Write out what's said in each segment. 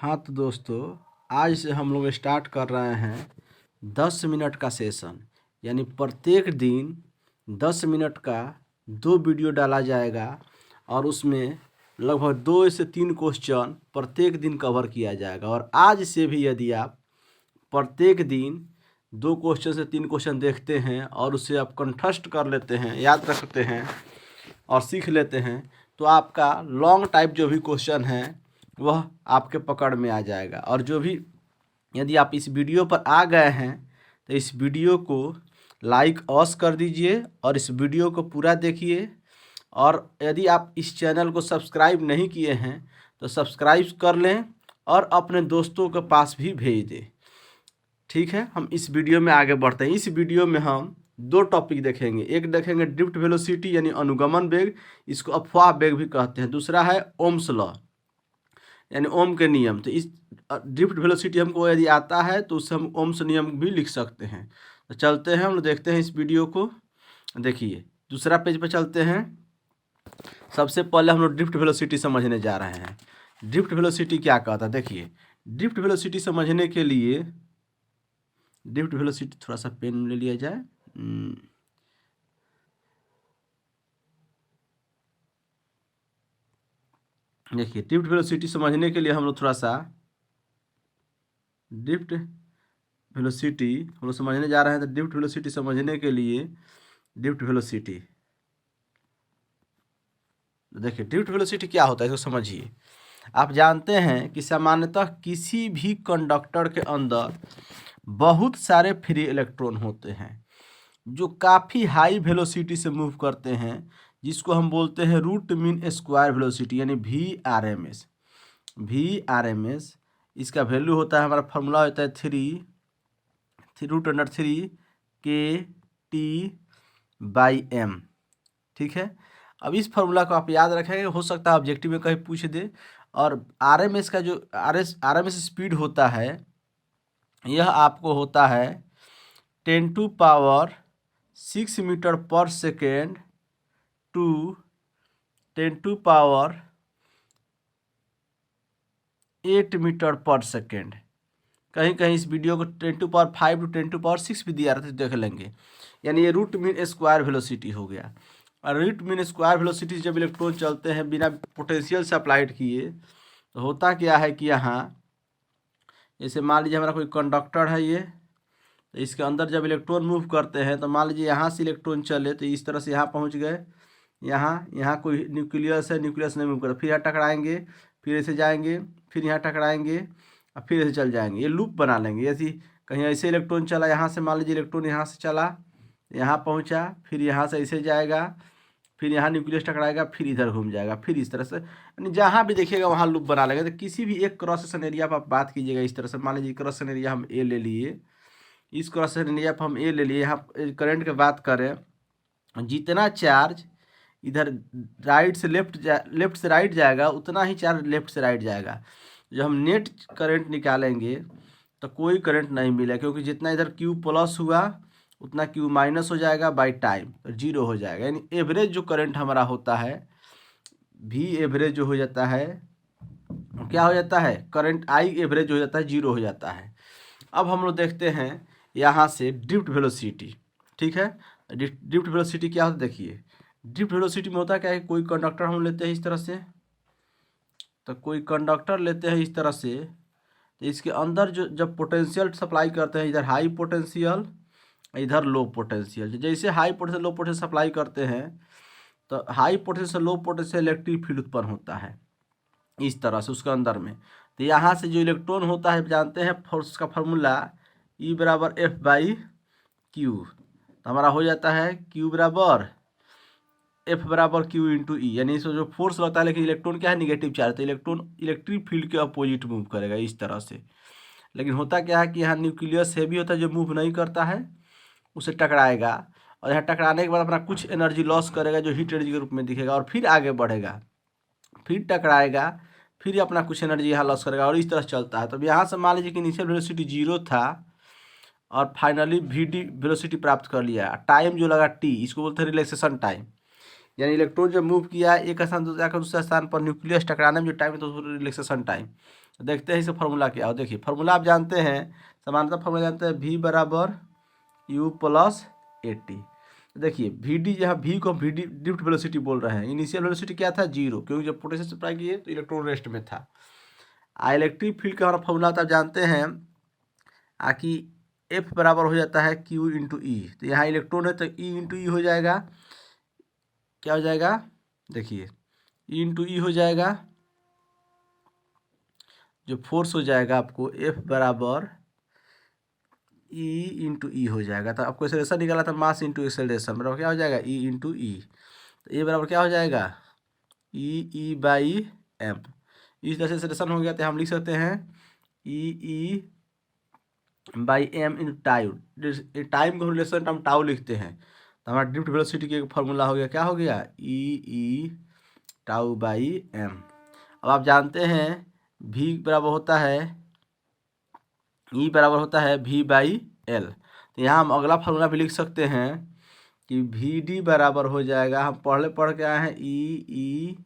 हाँ तो दोस्तों, आज से हम लोग स्टार्ट कर रहे हैं 10 मिनट का सेशन। यानी प्रत्येक दिन 10 मिनट का 2 वीडियो डाला जाएगा और उसमें लगभग 2 से 3 क्वेश्चन प्रत्येक दिन कवर किया जाएगा। और आज से भी यदि आप प्रत्येक दिन 2 क्वेश्चन से 3 क्वेश्चन देखते हैं और उसे आप कंठस्थ कर लेते हैं, याद रखते हैं और सीख लेते हैं, तो आपका लॉन्ग टाइप जो भी क्वेश्चन है वह आपके पकड़ में आ जाएगा। और जो भी यदि आप इस वीडियो पर आ गए हैं तो इस वीडियो को लाइक अवश्य कर दीजिए और इस वीडियो को पूरा देखिए। और यदि आप इस चैनल को सब्सक्राइब नहीं किए हैं तो सब्सक्राइब कर लें और अपने दोस्तों के पास भी भेज दें। ठीक है, हम इस वीडियो में आगे बढ़ते हैं। इस वीडियो में हम 2 टॉपिक देखेंगे। एक देखेंगे ड्रिफ्ट वेलोसिटी यानी अनुगमन वेग, इसको अफवाह वेग भी कहते हैं। दूसरा है ओम्स लॉ यानी ओम के नियम। तो इस ड्रिफ्ट वेलोसिटी हमको यदि आता है तो उससे हम ओम्स नियम भी लिख सकते हैं। तो चलते हैं, हम लोग देखते हैं इस वीडियो को। देखिए, दूसरा पेज पे चलते हैं। सबसे पहले हम लोग ड्रिफ्ट वेलोसिटी समझने जा रहे हैं। ड्रिफ्ट वेलोसिटी क्या कहता है? देखिए, ड्रिफ्ट वेलोसिटी समझने के लिए ड्रिफ्ट वेलोसिटी, थोड़ा सा पेन ले लिया जाए। देखिए, ड्रिफ्ट वेलोसिटी समझने के लिए हम लोग थोड़ा सा ड्रिफ्ट वेलोसिटी हम लोग समझने जा रहे हैं। तो ड्रिफ्ट वेलोसिटी समझने के लिए ड्रिफ्ट वेलोसिटी, देखिए ड्रिफ्ट वेलोसिटी क्या होता है इसको समझिए। आप जानते हैं कि सामान्यतः किसी भी कंडक्टर के अंदर बहुत सारे फ्री इलेक्ट्रॉन होते हैं जो काफ़ी हाई वेलोसिटी से मूव करते हैं, जिसको हम बोलते हैं रूट मीन स्क्वायर वेलोसिटी यानी VRMS। VRMS इसका वैल्यू होता है, हमारा फार्मूला होता है 3√3 KT/M। ठीक है, अब इस फार्मूला को आप याद रखेंगे, हो सकता है ऑब्जेक्टिव में कहीं पूछ दे। और RMS का जो RMS स्पीड होता है, यह आपको होता है 10⁻6 मीटर पर सेकेंड टू 10⁻8 मीटर पर सेकेंड। कहीं कहीं इस वीडियो को 10⁵ to 10⁻6 भी दिया रहता है, देख लेंगे। यानी ये रूट मीन स्क्वायर वेलोसिटी हो गया। और रूट मीन स्क्वायर वेलोसिटी जब इलेक्ट्रॉन चलते हैं बिना पोटेंशियल से अप्लाइड किए, तो होता क्या है कि यहाँ जैसे मान लीजिए हमारा कोई कंडक्टर है ये, तो इसके अंदर जब इलेक्ट्रॉन मूव करते हैं तो मान लीजिए यहाँ से इलेक्ट्रॉन चले तो इस तरह से यहाँ पहुँच गए। यहाँ कोई न्यूक्लियस है, न्यूक्लियस नहीं मूव करता, फिर यहाँ टकराएंगे, फिर ऐसे जाएंगे, फिर यहाँ टकराएंगे और फिर ऐसे चल जाएंगे। ये लूप बना लेंगे। यदि कहीं ऐसे इलेक्ट्रॉन चला, यहाँ से मान लीजिए इलेक्ट्रॉन यहाँ से चला, यहाँ पहुँचा, फिर यहाँ से ऐसे जाएगा, फिर यहाँ न्यूक्लियस टकराएगा, फिर इधर घूम जाएगा, फिर इस तरह से, यानी जहाँ भी देखिएगा वहाँ लूप बना लेगा। तो किसी भी एक क्रॉस सेक्शन एरिया पर आप बात कीजिएगा इस तरह से। मान लीजिए क्रॉस सेक्शन एरिया हम ए ले लिए, इस क्रॉस सेक्शन एरिया पर हम ए ले लिए। यहाँ करंट की बात करें, जितना चार्ज इधर राइट से लेफ्ट से राइट जाएगा उतना ही चार्ज लेफ्ट से राइट जाएगा। जब हम नेट करंट निकालेंगे तो कोई करंट नहीं मिला, क्योंकि जितना इधर Q प्लस हुआ उतना Q माइनस हो जाएगा बाई टाइम, तो 0 हो जाएगा। यानी एवरेज जो करंट हमारा होता है, V एवरेज जो हो जाता है, क्या हो जाता है, करंट I एवरेज हो जाता है, 0 हो जाता है। अब हम लोग देखते हैं यहाँ से ड्रिफ्ट वेलोसिटी। ठीक है, ड्रिफ्ट वेलोसिटी क्या होता है? देखिए, ड्रिफ्ट वेलोसिटी में होता है क्या है, कोई कंडक्टर हम लेते हैं इस तरह से, तो कोई कंडक्टर लेते हैं इस तरह से, तो इसके अंदर जो जब पोटेंशियल सप्लाई करते हैं, इधर हाई पोटेंशियल इधर लो पोटेंशियल, जैसे high potential low potential supply करते हैं तो high potential low potential electric field उत्पन्न होता है इस तरह से उसके अंदर में। तो यहाँ से जो इलेक्ट्रॉन होता है, जानते हैं फोर्स का फार्मूला E = F/Q। तो हमारा हो जाता है Q = F = Q × E। यानी इसमें जो फोर्स लगता है, लेकिन इलेक्ट्रॉन क्या है, निगेटिव चार्ज, तो इलेक्ट्रॉन इलेक्ट्रिक फील्ड के अपोजिट मूव करेगा इस तरह से। लेकिन होता क्या है कि यहाँ न्यूक्लियस हैवी होता है जो मूव नहीं करता है, उसे टकराएगा और यहाँ टकराने के बाद अपना कुछ एनर्जी लॉस करेगा जो हीट एनर्जी के रूप में दिखेगा, और फिर आगे बढ़ेगा, फिर टकराएगा, फिर अपना कुछ एनर्जी यहाँ लॉस करेगा, और इस तरह चलता है। तो यहाँ से मान लीजिए कि इनिशियल वेलोसिटी 0 था और फाइनली VD वेलोसिटी प्राप्त कर लिया। टाइम जो लगा T, इसको बोलते हैं रिलैक्सेशन टाइम। यानी इलेक्ट्रॉन जब मूव किया एक स्थान से जाकर दूसरे स्थान पर न्यूक्लियस टकराने में जो टाइम है तो रिलैक्सेशन टाइम। देखते हैं इसे फार्मूला क्या हो। देखिए फार्मूला आप जानते हैं, समानता फार्मूला जानते हैं, V बराबर U प्लस AT। देखिए वी डी, यहाँ वी को हम वी डी ड्रिफ्ट वेलोसिटी बोल रहे हैं। इनिशियल वेलोसिटी क्या था, 0, क्योंकि जब पोटेंशियल सप्लाई किए तो इलेक्ट्रॉन रेस्ट में था। इलेक्ट्रिक फील्ड का हमारा फॉर्मूला तो आप जानते हैं कि F बराबर हो जाता है Q इंटू ई। तो यहाँ इलेक्ट्रॉन है तो E इंटू ई हो जाएगा। क्या हो जाएगा, देखिए E इंटू ई हो जाएगा, जो फोर्स हो जाएगा आपको F बराबर E इंटू ई हो जाएगा। तो आपको एक्सेलरेशन निकाला था, मास इंटू एक्सेलरेशन बराबर क्या हो जाएगा, E इंटू ई। तो ये बराबर क्या हो जाएगा, ई बाई एम। इस तरह से एक्सेलरेशन हो गया तो हम लिख सकते हैं E by M in time. Time को रिलेशन हम टाउ लिखते हैं, तो हमारा ड्रिफ्ट वेलोसिटी का फॉर्मूला हो गया, क्या हो गया, ई टाउ बाई एम। अब आप जानते हैं V बराबर होता है, E बराबर होता है V बाई एल। तो यहाँ हम अगला फार्मूला भी लिख सकते हैं कि VD बराबर हो जाएगा, हम पढ़ के आए हैं ई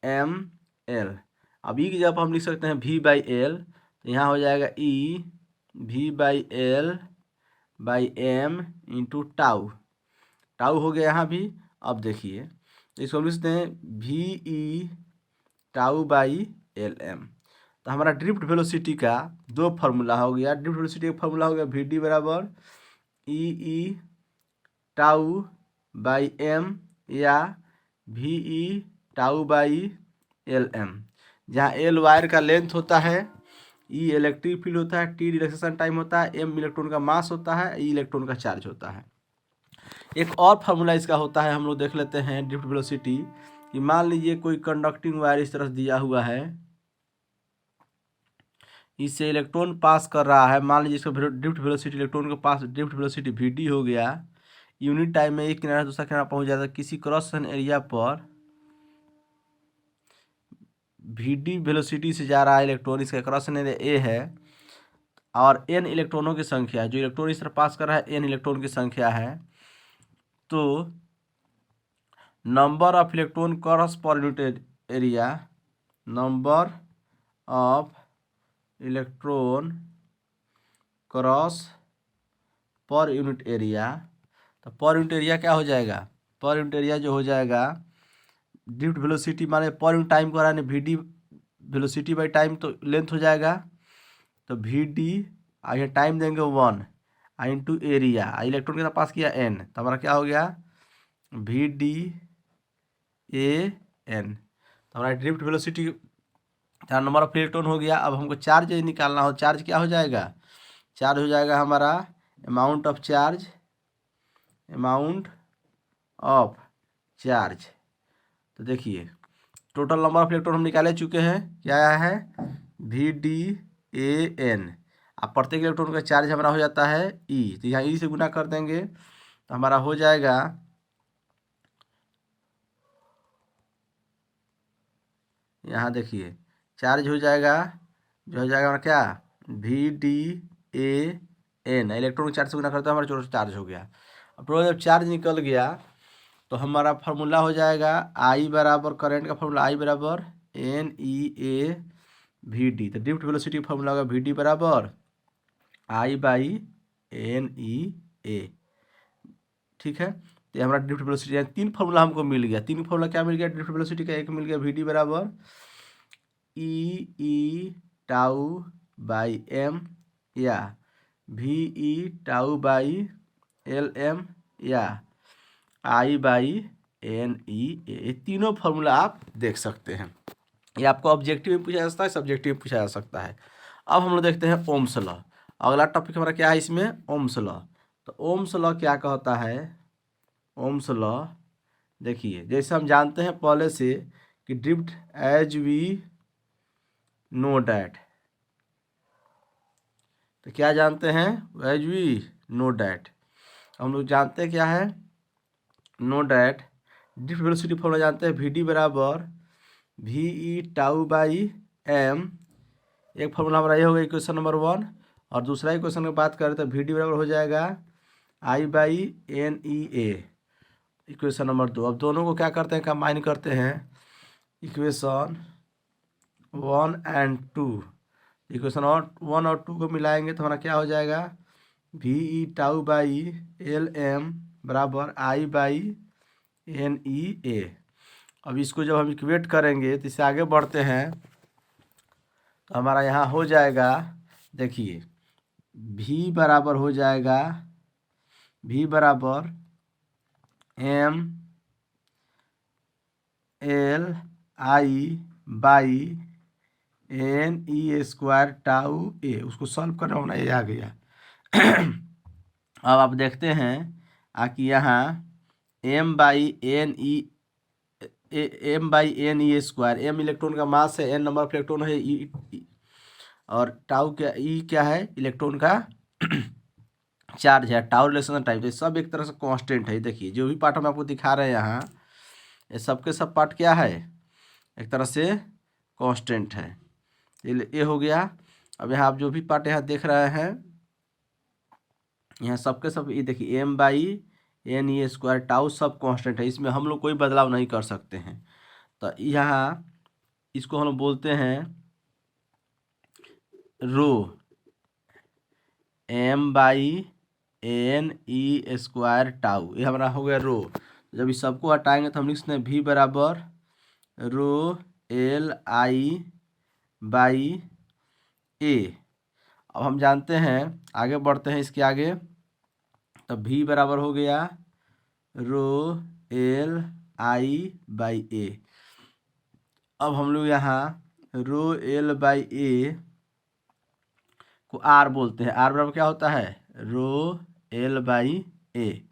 एम एल। अब ई की जगह हम लिख सकते हैं V बाई एल। तो यहाँ हो जाएगा e V by l by m into tau. Tau हो गया यहाँ भी। अब देखिए इसको हम लिख सकते हैं VE tau by l m. तो हमारा ड्रिफ्ट वेलोसिटी का दो फार्मूला हो गया। ड्रिफ्ट वेलोसिटी का फार्मूला हो गया VD बराबर ई टाउ बाई एम या VE tau by l m, जहाँ एल वायर का लेंथ होता है, ई इलेक्ट्रिक फील्ड होता है, टी रिलैक्सेशन टाइम होता है, एम इलेक्ट्रॉन का मास होता है, ई इलेक्ट्रॉन का चार्ज होता है। एक और फार्मूला इसका होता है, हम लोग देख लेते हैं ड्रिफ्ट वेलोसिटी कि मान लीजिए कोई कंडक्टिंग वायर इस तरह दिया हुआ है, इससे इलेक्ट्रॉन पास कर रहा है। मान लीजिए इसका ड्रिफ्ट वेलोसिटी, इलेक्ट्रॉन के पास ड्रिफ्ट वेलोसिटी VD हो गया। यूनिट टाइम में एक किनारा दूसरा किनारा पहुंच जाता है। किसी क्रॉस सेक्शन एरिया पर VD वेलोसिटी से जा रहा है इलेक्ट्रॉन, इसका क्रॉस सेक्शन एरिया A है और n इलेक्ट्रॉनों की संख्या, जो इलेक्ट्रॉन इस तरह पास कर रहा है n इलेक्ट्रॉन की संख्या है, तो number of electron cross per unit area, number of electron cross per unit area. तो पर यूनिट एरिया क्या हो जाएगा, पर यूनिट एरिया जो हो जाएगा ड्रिफ्ट वेलोसिटी माने पर यूनिट टाइम को रहा है VD वेलोसिटी बाई टाइम, तो लेंथ हो जाएगा। तो VD यहाँ टाइम देंगे 1 इंटू एरिया, इलेक्ट्रॉन के पास किया n, तो हमारा क्या हो गया VD AN। तो हमारा ड्रिफ्ट वेलोसिटी का नंबर ऑफ इलेक्ट्रॉन हो गया। अब हमको चार्ज निकालना हो, चार्ज क्या हो जाएगा, चार्ज हो जाएगा हमारा amount of charge, amount of charge. तो देखिए टोटल नंबर ऑफ इलेक्ट्रॉन हम निकाले चुके हैं, क्या आया है VDAN। अब प्रत्येक इलेक्ट्रॉन का चार्ज हमारा हो जाता है E, तो यहाँ E से गुना कर देंगे तो हमारा हो जाएगा, यहाँ देखिए चार्ज हो जाएगा, जो हो जाएगा हमारा क्या VDAN, इलेक्ट्रॉन चार्ज से गुना करते हैं हमारा टोटल चार्ज हो गया। अब टोटल जब चार्ज निकल गया तो हमारा फार्मूला हो जाएगा I बराबर, करंट का फार्मूला I बराबर NEAVD। तो ड्रिफ्ट वेलोसिटी का फार्मूला होगा VD बराबर I बाई NEA। ठीक है, तो हमारा ड्रिफ्ट वेलोसिटी, तीन फार्मूला हमको मिल गया। तीन फार्मूला क्या मिल गया ड्रिफ्ट वेलोसिटी का, एक मिल गया VD बराबर E टाउ बाई M या VE टाउ बाई LM या I बाई NEA। ये तीनों फार्मूला आप देख सकते हैं। ये आपको ऑब्जेक्टिव में पूछा जा सकता है, सब्जेक्टिव में पूछा जा सकता है। अब हम लोग देखते हैं ओम्स लॉ। अगला टॉपिक हमारा क्या है इसमें, ओम्स लॉ। तो ओम्स लॉ क्या कहता है, ओम्स लॉ देखिए जैसे हम जानते हैं पहले से कि drift as we know that, तो क्या जानते हैं, एज वी नो डैट हम लोग जानते हैं क्या है, know that drift velocity formula जानते हैं VD बराबर VE टाउ बाई M। एक फार्मूला हमारा ये हो गया इक्वेशन नंबर 1, और दूसरा इक्वेशन की बात करें तो VD बराबर हो जाएगा I by NEA। Equation number 2। अब दोनों को क्या करते हैं, कंबाइन करते हैं। इक्वेशन 1 एंड 2, इक्वेशन 1 और 2 को मिलाएंगे तो हमारा क्या हो जाएगा, v e tau by l m बराबर आई बाई एन ई ए। अब इसको जब हम इक्वेट करेंगे तो इससे आगे बढ़ते हैं तो हमारा यहाँ हो जाएगा, देखिए v बराबर हो जाएगा, v बराबर M L I by N E square tau A. उसको सॉल्व करना होना, ये आ गया। अब आप देखते हैं कि यहाँ m by N E square, m electron का मास है, एन नंबर ऑफ इलेक्ट्रॉन है, ई और टाउ क्या, ई क्या है, इलेक्ट्रॉन का चार्ज है, टाउ रिलेशन टाइप, तो सब एक तरह से कांस्टेंट है। देखिए जो भी पार्ट हम आपको दिखा रहे हैं यहाँ, ये सबके सब पार्ट क्या है, एक तरह से कांस्टेंट है। ये हो गया। अब यहाँ आप जो भी पार्ट यहाँ देख रहे हैं, यहाँ सबके सब ये देखिए m by N E square tau सब कांस्टेंट है, इसमें हम लोग कोई बदलाव नहीं कर सकते हैं। तो यहाँ इसको हम लोग बोलते हैं rho, M by N E square tau, ये हमारा हो गया रो। जब इस सबको हटाएंगे तो हम लिख सकते हैं v बराबर रो एल आई बाई ए। अब हम जानते हैं, आगे बढ़ते हैं इसके आगे, तो v बराबर हो गया रो एल आई बाई ए। अब हम लोग यहाँ रो एल बाई ए को आर बोलते हैं, आर बराबर क्या होता है, रो एल बाई ए।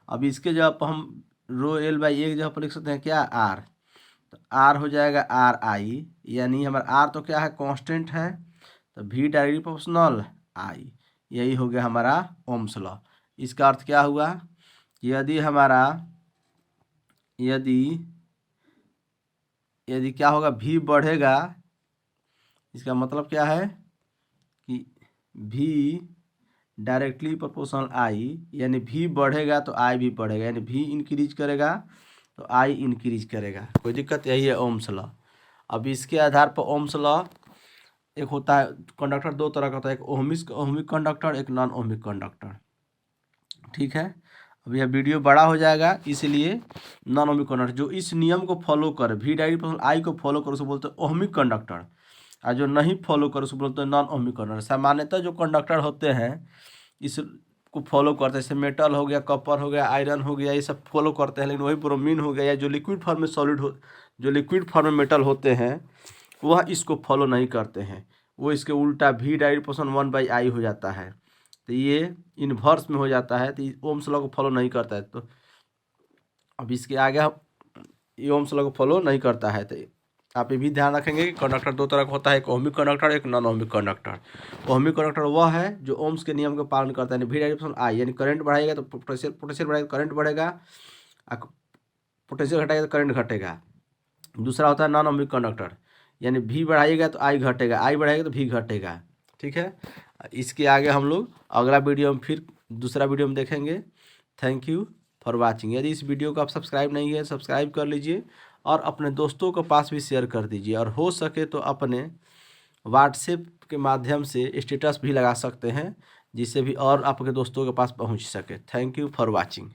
अब इसके जगह पर हम रो एल बाई ए की जगह पर लिख सकते हैं क्या, आर, तो आर हो जाएगा आर आई, यानी हमारा आर तो क्या है, कांस्टेंट है, तो v डायरेक्टली प्रोपोर्शनल आई, यही हो गया हमारा ओम्स लॉ। इसका अर्थ क्या हुआ, यदि हमारा यदि क्या होगा, v बढ़ेगा, इसका मतलब क्या है कि v डायरेक्टली प्रोपोर्शनल आई, यानी v बढ़ेगा तो i भी बढ़ेगा, यानी v इंक्रीज करेगा तो i इंक्रीज करेगा। कोई दिक्कत, यही है ओम्स लॉ। अब इसके आधार पर ओम्स लॉ, एक होता है कंडक्टर दो तरह का होता है, एक ओहमिक कंडक्टर, एक नॉन ओहमिक कंडक्टर, ठीक है। अब यह वीडियो बड़ा हो जाएगा, इसलिए नॉन ओहमिक कंडक्टर जो इस नियम को फॉलो करे, v डायरेक्टली प्रोपोर्शनल आई को फॉलो करे, उसको बोलते हैं ओहमिक कंडक्टर, और जो नहीं फॉलो करे उसको बोलते हैं नॉन ओहमिक कंडक्टर। सामान्यतः जो कंडक्टर होते हैं इसको फॉलो करते हैं, जैसे मेटल हो गया, कॉपर हो गया, आयरन हो गया, ये सब फॉलो करते हैं। लेकिन वही ब्रोमीन हो गया, या जो लिक्विड फॉर्म में जो लिक्विड फॉर्म में मेटल होते हैं वह इसको फॉलो नहीं करते हैं, वो इसके उल्टा v डायरेक्टली प्रोपोर्शनल 1/i हो जाता है, तो ये इन्वर्स में हो जाता है, तो ओम्स लॉ को फॉलो नहीं करता है। तो अब इसके आगे ये ओम्स लॉ को फॉलो नहीं करता है। तो आप ये भी ध्यान रखेंगे कि कंडक्टर दो तरह का होता है, एक ओहमिक कंडक्टर, एक non ohmic conductor. Ohmic conductor वह है जो ओम्स के नियम का पालन करता है, यानी v डायरेक्टली प्रोपोर्शनल आई, यानी करंट बढ़ाएगा तो पोटेंशियल बढ़ाएगा तो करंट बढ़ेगा, पोटेंशियल घटाएगा तो करंट घटेगा। दूसरा होता है नॉन ओहमिक कंडक्टर, यानी v बढ़ाइएगा तो i घटेगा, i बढ़ाएगा तो v घटेगा, ठीक है। इसके आगे हम लोग अगला वीडियो में फिर दूसरा वीडियो में देखेंगे। Thank you for watching. यदि इस वीडियो को आप सब्सक्राइब नहीं है, सब्सक्राइब कर लीजिए और अपने दोस्तों के पास भी शेयर कर दीजिए, और हो सके तो अपने व्हाट्सएप के माध्यम से स्टेटस भी लगा सकते हैं, जिससे भी और आपके दोस्तों के पास पहुंच सके। Thank you for watching.